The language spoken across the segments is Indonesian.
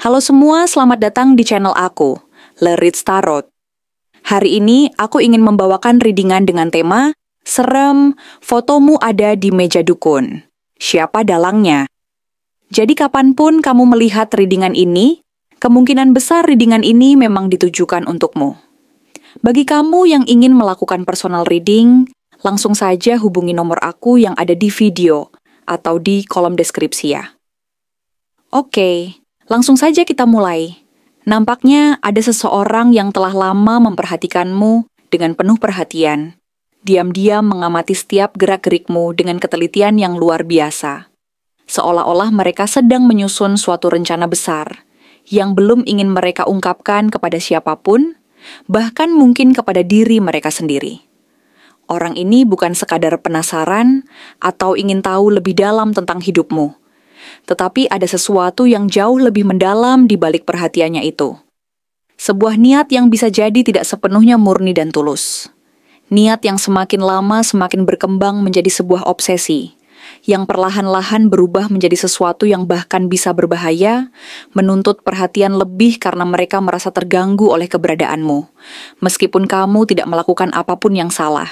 Halo semua, selamat datang di channel aku, Le Reads Tarot. Hari ini aku ingin membawakan readingan dengan tema Serem, fotomu ada di meja dukun. Siapa dalangnya? Jadi kapanpun kamu melihat readingan ini, kemungkinan besar readingan ini memang ditujukan untukmu. Bagi kamu yang ingin melakukan personal reading, langsung saja hubungi nomor aku yang ada di video atau di kolom deskripsi ya. Oke, langsung saja kita mulai. Nampaknya ada seseorang yang telah lama memperhatikanmu dengan penuh perhatian. Diam-diam mengamati setiap gerak-gerikmu dengan ketelitian yang luar biasa. Seolah-olah mereka sedang menyusun suatu rencana besar yang belum ingin mereka ungkapkan kepada siapapun, bahkan mungkin kepada diri mereka sendiri. Orang ini bukan sekadar penasaran atau ingin tahu lebih dalam tentang hidupmu, tetapi ada sesuatu yang jauh lebih mendalam di balik perhatiannya itu. Sebuah niat yang bisa jadi tidak sepenuhnya murni dan tulus. Niat yang semakin lama semakin berkembang menjadi sebuah obsesi, yang perlahan-lahan berubah menjadi sesuatu yang bahkan bisa berbahaya, menuntut perhatian lebih karena mereka merasa terganggu oleh keberadaanmu, meskipun kamu tidak melakukan apapun yang salah.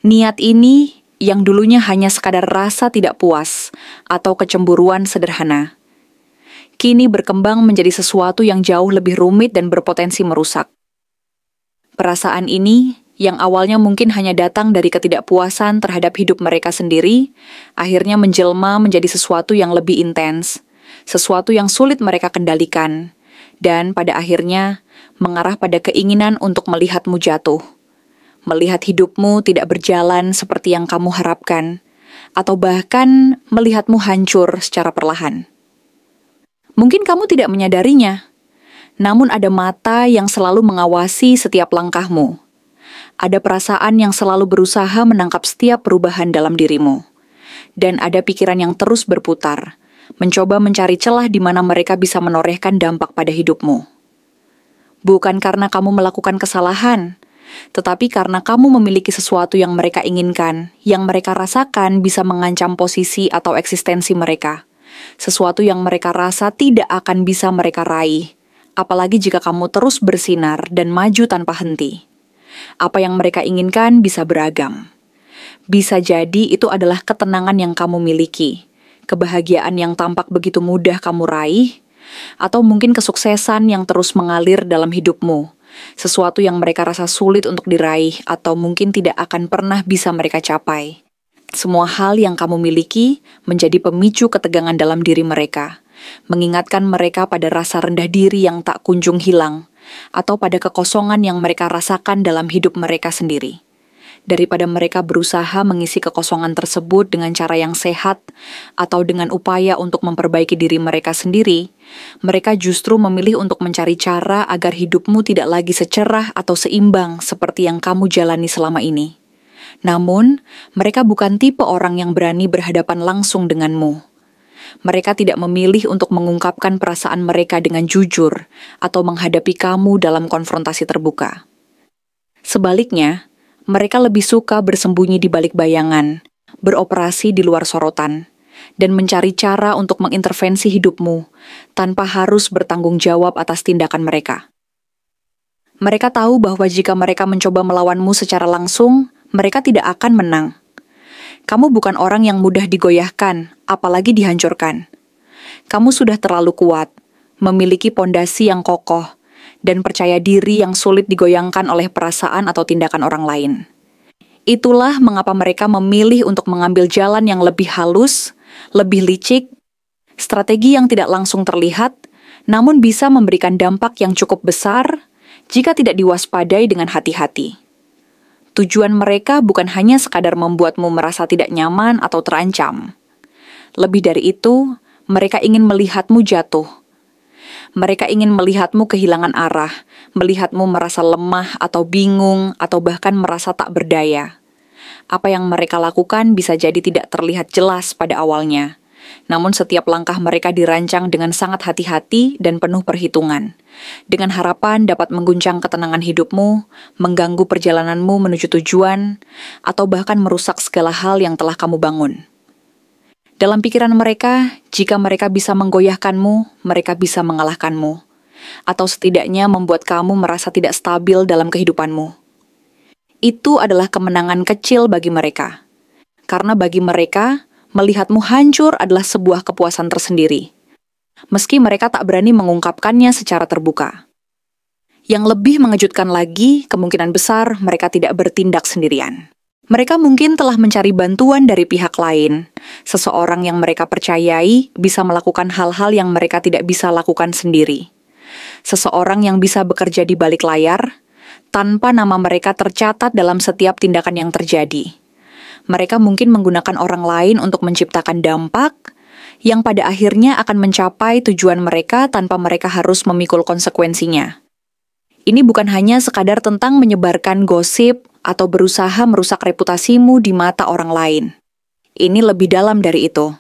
Niat ini yang dulunya hanya sekadar rasa tidak puas atau kecemburuan sederhana, kini berkembang menjadi sesuatu yang jauh lebih rumit dan berpotensi merusak. Perasaan ini, yang awalnya mungkin hanya datang dari ketidakpuasan terhadap hidup mereka sendiri, akhirnya menjelma menjadi sesuatu yang lebih intens, sesuatu yang sulit mereka kendalikan, dan pada akhirnya mengarah pada keinginan untuk melihatmu jatuh. Melihat hidupmu tidak berjalan seperti yang kamu harapkan, atau bahkan melihatmu hancur secara perlahan. Mungkin kamu tidak menyadarinya, namun ada mata yang selalu mengawasi setiap langkahmu. Ada perasaan yang selalu berusaha menangkap setiap perubahan dalam dirimu. Dan ada pikiran yang terus berputar, mencoba mencari celah di mana mereka bisa menorehkan dampak pada hidupmu. Bukan karena kamu melakukan kesalahan, tetapi karena kamu memiliki sesuatu yang mereka inginkan, yang mereka rasakan bisa mengancam posisi atau eksistensi mereka. Sesuatu yang mereka rasa tidak akan bisa mereka raih, apalagi jika kamu terus bersinar dan maju tanpa henti. Apa yang mereka inginkan bisa beragam. Bisa jadi itu adalah ketenangan yang kamu miliki, kebahagiaan yang tampak begitu mudah kamu raih, atau mungkin kesuksesan yang terus mengalir dalam hidupmu. Sesuatu yang mereka rasa sulit untuk diraih atau mungkin tidak akan pernah bisa mereka capai. Semua hal yang kamu miliki menjadi pemicu ketegangan dalam diri mereka, mengingatkan mereka pada rasa rendah diri yang tak kunjung hilang, atau pada kekosongan yang mereka rasakan dalam hidup mereka sendiri. Daripada mereka berusaha mengisi kekosongan tersebut dengan cara yang sehat atau dengan upaya untuk memperbaiki diri mereka sendiri, mereka justru memilih untuk mencari cara agar hidupmu tidak lagi secerah atau seimbang seperti yang kamu jalani selama ini. Namun, mereka bukan tipe orang yang berani berhadapan langsung denganmu. Mereka tidak memilih untuk mengungkapkan perasaan mereka dengan jujur atau menghadapi kamu dalam konfrontasi terbuka. Sebaliknya, mereka lebih suka bersembunyi di balik bayangan, beroperasi di luar sorotan, dan mencari cara untuk mengintervensi hidupmu tanpa harus bertanggung jawab atas tindakan mereka. Mereka tahu bahwa jika mereka mencoba melawanmu secara langsung, mereka tidak akan menang. Kamu bukan orang yang mudah digoyahkan, apalagi dihancurkan. Kamu sudah terlalu kuat, memiliki pondasi yang kokoh, dan percaya diri yang sulit digoyangkan oleh perasaan atau tindakan orang lain. Itulah mengapa mereka memilih untuk mengambil jalan yang lebih halus, lebih licik, strategi yang tidak langsung terlihat, namun bisa memberikan dampak yang cukup besar jika tidak diwaspadai dengan hati-hati. Tujuan mereka bukan hanya sekadar membuatmu merasa tidak nyaman atau terancam. Lebih dari itu, mereka ingin melihatmu jatuh. Mereka ingin melihatmu kehilangan arah, melihatmu merasa lemah atau bingung, atau bahkan merasa tak berdaya. Apa yang mereka lakukan bisa jadi tidak terlihat jelas pada awalnya. Namun setiap langkah mereka dirancang dengan sangat hati-hati dan penuh perhitungan, dengan harapan dapat mengguncang ketenangan hidupmu, mengganggu perjalananmu menuju tujuan, atau bahkan merusak segala hal yang telah kamu bangun. Dalam pikiran mereka, jika mereka bisa menggoyahkanmu, mereka bisa mengalahkanmu, atau setidaknya membuat kamu merasa tidak stabil dalam kehidupanmu. Itu adalah kemenangan kecil bagi mereka, karena bagi mereka, melihatmu hancur adalah sebuah kepuasan tersendiri, meski mereka tak berani mengungkapkannya secara terbuka. Yang lebih mengejutkan lagi, kemungkinan besar mereka tidak bertindak sendirian. Mereka mungkin telah mencari bantuan dari pihak lain. Seseorang yang mereka percayai bisa melakukan hal-hal yang mereka tidak bisa lakukan sendiri. Seseorang yang bisa bekerja di balik layar, tanpa nama mereka tercatat dalam setiap tindakan yang terjadi. Mereka mungkin menggunakan orang lain untuk menciptakan dampak, yang pada akhirnya akan mencapai tujuan mereka tanpa mereka harus memikul konsekuensinya. Ini bukan hanya sekadar tentang menyebarkan gosip atau berusaha merusak reputasimu di mata orang lain. Ini lebih dalam dari itu.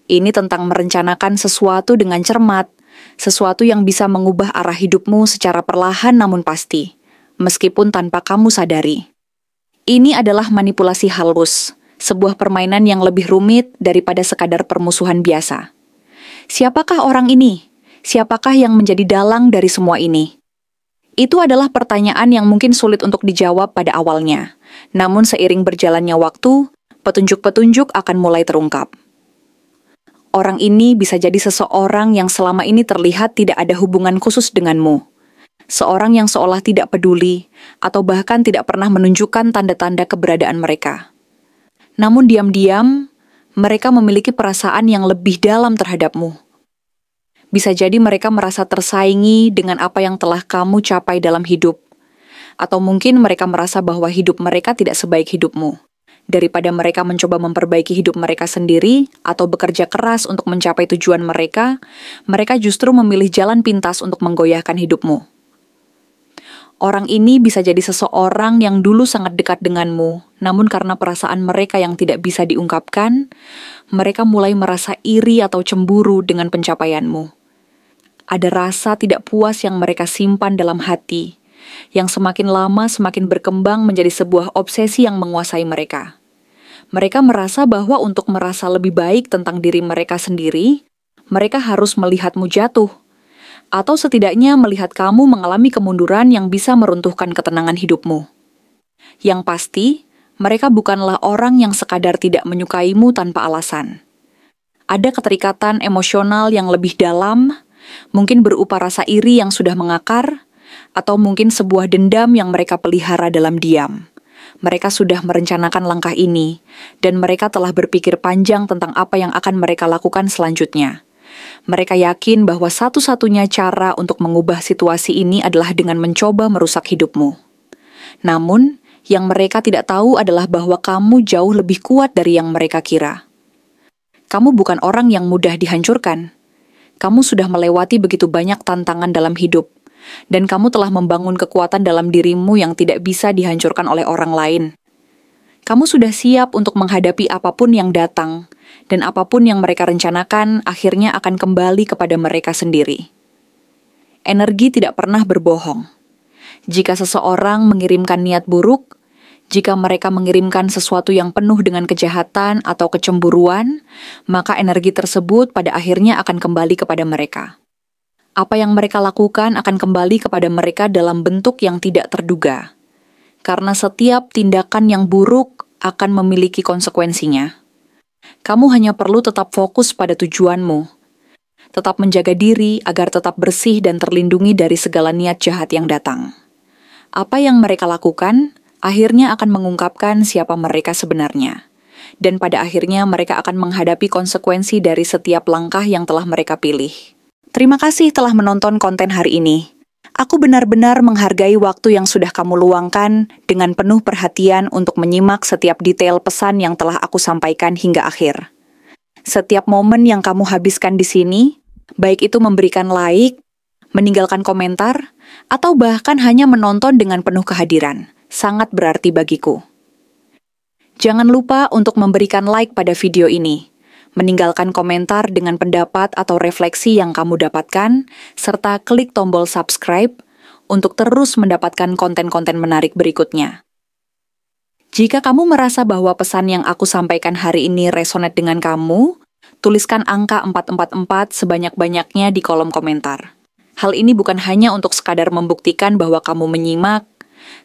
Ini tentang merencanakan sesuatu dengan cermat, sesuatu yang bisa mengubah arah hidupmu secara perlahan namun pasti, meskipun tanpa kamu sadari. Ini adalah manipulasi halus, sebuah permainan yang lebih rumit daripada sekadar permusuhan biasa. Siapakah orang ini? Siapakah yang menjadi dalang dari semua ini? Itu adalah pertanyaan yang mungkin sulit untuk dijawab pada awalnya. Namun seiring berjalannya waktu, petunjuk-petunjuk akan mulai terungkap. Orang ini bisa jadi seseorang yang selama ini terlihat tidak ada hubungan khusus denganmu. Seorang yang seolah tidak peduli, atau bahkan tidak pernah menunjukkan tanda-tanda keberadaan mereka. Namun diam-diam, mereka memiliki perasaan yang lebih dalam terhadapmu. Bisa jadi mereka merasa tersaingi dengan apa yang telah kamu capai dalam hidup. Atau mungkin mereka merasa bahwa hidup mereka tidak sebaik hidupmu. Daripada mereka mencoba memperbaiki hidup mereka sendiri atau bekerja keras untuk mencapai tujuan mereka justru memilih jalan pintas untuk menggoyahkan hidupmu. Orang ini bisa jadi seseorang yang dulu sangat dekat denganmu, namun karena perasaan mereka yang tidak bisa diungkapkan, mereka mulai merasa iri atau cemburu dengan pencapaianmu. Ada rasa tidak puas yang mereka simpan dalam hati, yang semakin lama semakin berkembang menjadi sebuah obsesi yang menguasai mereka. Mereka merasa bahwa untuk merasa lebih baik tentang diri mereka sendiri, mereka harus melihatmu jatuh, atau setidaknya melihat kamu mengalami kemunduran yang bisa meruntuhkan ketenangan hidupmu. Yang pasti, mereka bukanlah orang yang sekadar tidak menyukaimu tanpa alasan. Ada keterikatan emosional yang lebih dalam, mungkin berupa rasa iri yang sudah mengakar, atau mungkin sebuah dendam yang mereka pelihara dalam diam. Mereka sudah merencanakan langkah ini, dan mereka telah berpikir panjang tentang apa yang akan mereka lakukan selanjutnya. Mereka yakin bahwa satu-satunya cara untuk mengubah situasi ini adalah dengan mencoba merusak hidupmu. Namun, yang mereka tidak tahu adalah bahwa kamu jauh lebih kuat dari yang mereka kira. Kamu bukan orang yang mudah dihancurkan. Kamu sudah melewati begitu banyak tantangan dalam hidup, dan kamu telah membangun kekuatan dalam dirimu yang tidak bisa dihancurkan oleh orang lain. Kamu sudah siap untuk menghadapi apapun yang datang, dan apapun yang mereka rencanakan akhirnya akan kembali kepada mereka sendiri. Energi tidak pernah berbohong. Jika seseorang mengirimkan niat buruk, jika mereka mengirimkan sesuatu yang penuh dengan kejahatan atau kecemburuan, maka energi tersebut pada akhirnya akan kembali kepada mereka. Apa yang mereka lakukan akan kembali kepada mereka dalam bentuk yang tidak terduga. Karena setiap tindakan yang buruk akan memiliki konsekuensinya. Kamu hanya perlu tetap fokus pada tujuanmu. Tetap menjaga diri agar tetap bersih dan terlindungi dari segala niat jahat yang datang. Apa yang mereka lakukan akhirnya akan mengungkapkan siapa mereka sebenarnya. Dan pada akhirnya mereka akan menghadapi konsekuensi dari setiap langkah yang telah mereka pilih. Terima kasih telah menonton konten hari ini. Aku benar-benar menghargai waktu yang sudah kamu luangkan dengan penuh perhatian untuk menyimak setiap detail pesan yang telah aku sampaikan hingga akhir. Setiap momen yang kamu habiskan di sini, baik itu memberikan like, meninggalkan komentar, atau bahkan hanya menonton dengan penuh kehadiran, sangat berarti bagiku. Jangan lupa untuk memberikan like pada video ini, meninggalkan komentar dengan pendapat atau refleksi yang kamu dapatkan, serta klik tombol subscribe untuk terus mendapatkan konten-konten menarik berikutnya. Jika kamu merasa bahwa pesan yang aku sampaikan hari ini resonate dengan kamu, Tuliskan angka 444 sebanyak-banyaknya di kolom komentar. Hal ini bukan hanya untuk sekadar membuktikan bahwa kamu menyimak,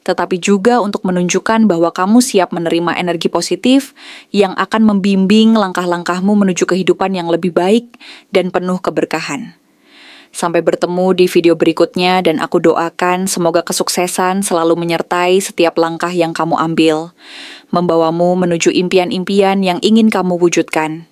tetapi juga untuk menunjukkan bahwa kamu siap menerima energi positif yang akan membimbing langkah-langkahmu menuju kehidupan yang lebih baik dan penuh keberkahan. Sampai bertemu di video berikutnya dan aku doakan semoga kesuksesan selalu menyertai setiap langkah yang kamu ambil, membawamu menuju impian-impian yang ingin kamu wujudkan.